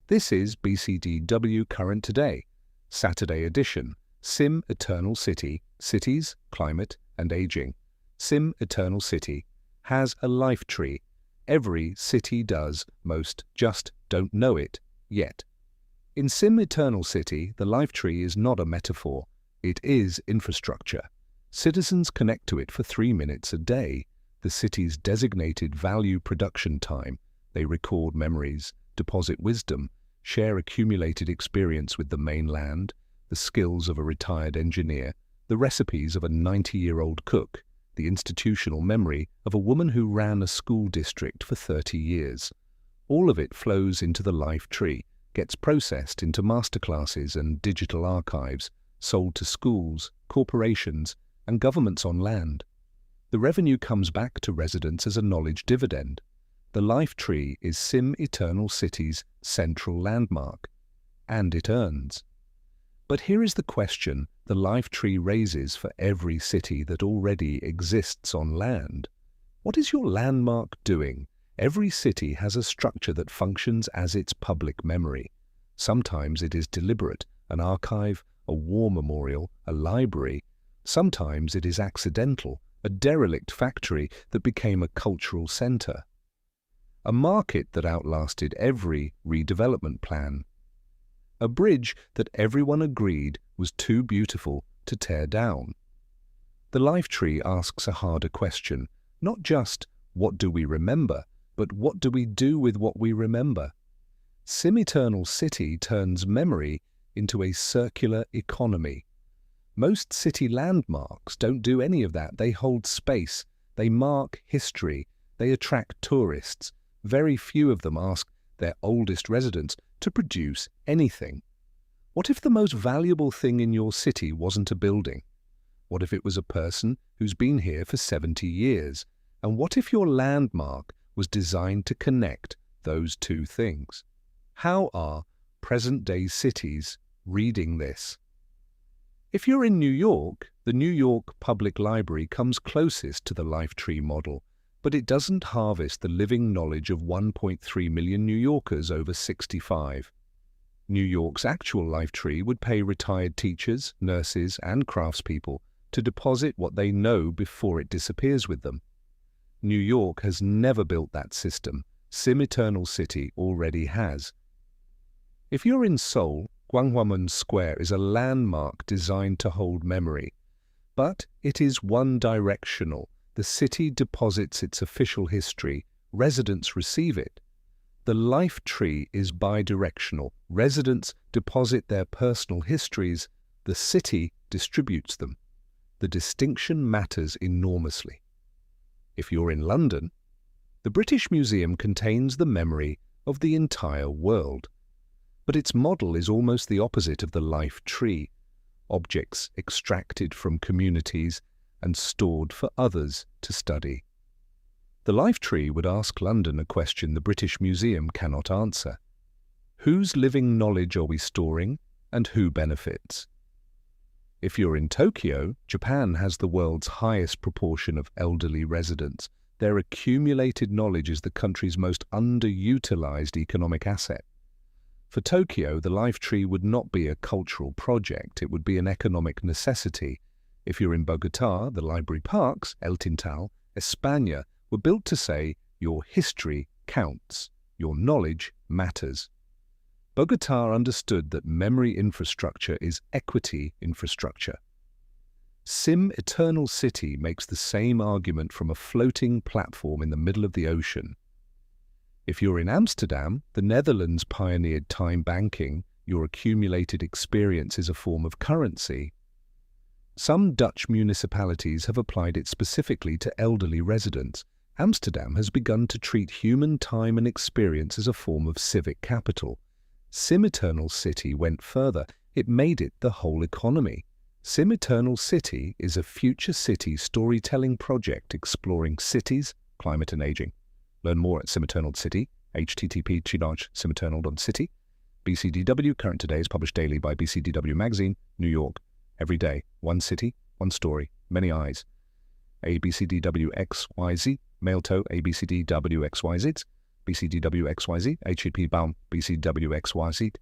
This is bcd-W Current Today, Saturday edition, Sim Eternal City, Cities, Climate and Aging. Sim Eternal City has a life tree. Every city does, most just don't know it yet. In Sim Eternal City, the life tree is not a metaphor, it is infrastructure. Citizens connect to it for 3 minutes a day, the city's designated value production time. They record memories, deposit wisdom, share accumulated experience with the mainland, the skills of a retired engineer, the recipes of a 90-year-old cook, the institutional memory of a woman who ran a school district for 30 years. All of it flows into the life tree, gets processed into masterclasses and digital archives, sold to schools, corporations, and governments on land. The revenue comes back to residents as a knowledge dividend. The life tree is Sim Eternal City's central landmark, and it earns. But here is the question the life tree raises for every city that already exists on land. What is your landmark doing? Every city has a structure that functions as its public memory. Sometimes it is deliberate, an archive, a war memorial, a library. Sometimes it is accidental, a derelict factory that became a cultural center. A market that outlasted every redevelopment plan. A bridge that everyone agreed was too beautiful to tear down. The life tree asks a harder question, not just what do we remember, but what do we do with what we remember? Sim Eternal City turns memory into a circular economy. Most city landmarks don't do any of that. They hold space, they mark history, they attract tourists. Very few of them ask their oldest residents to produce anything. What if the most valuable thing in your city wasn't a building? What if it was a person who's been here for 70 years? And what if your landmark was designed to connect those two things? How are present-day cities reading this? If you're in New York, the New York Public Library comes closest to the life tree model, but it doesn't harvest the living knowledge of 1.3 million New Yorkers over 65. New York's actual life tree would pay retired teachers, nurses, and craftspeople to deposit what they know before it disappears with them. New York has never built that system. Sim Eternal City already has. If you're in Seoul, Gwanghwamun Square is a landmark designed to hold memory. But it is one-directional. The city deposits its official history. Residents receive it. The life tree is bidirectional. Residents deposit their personal histories. The city distributes them. The distinction matters enormously. If you're in London, the British Museum contains the memory of the entire world. But its model is almost the opposite of the life tree. Objects extracted from communities and stored for others to study. The life tree would ask London a question the British Museum cannot answer. Whose living knowledge are we storing, and who benefits? If you're in Tokyo, Japan has the world's highest proportion of elderly residents. Their accumulated knowledge is the country's most underutilized economic asset. For Tokyo, the life tree would not be a cultural project, it would be an economic necessity. If you're in Bogotá, the library parks, El Tintal, España, were built to say, your history counts, your knowledge matters. Bogotá understood that memory infrastructure is equity infrastructure. Sim Eternal City makes the same argument from a floating platform in the middle of the ocean. If you're in Amsterdam, the Netherlands pioneered time banking. Your accumulated experience is a form of currency. Some Dutch municipalities have applied it specifically to elderly residents. Amsterdam has begun to treat human time and experience as a form of civic capital. Sim Eternal City went further. It made it the whole economy. Sim Eternal City is a future city storytelling project exploring cities, climate and aging. Learn more at Sim Eternal City, http://simeternal.city. bcd-W Current Today is published daily by bcd-W Magazine, New York. Every day, one city, one story, many eyes. ABCDWXYZ, mail to ABCDWXYZ, bcd-W XYZ, HTTP bound bcd-W XYZ,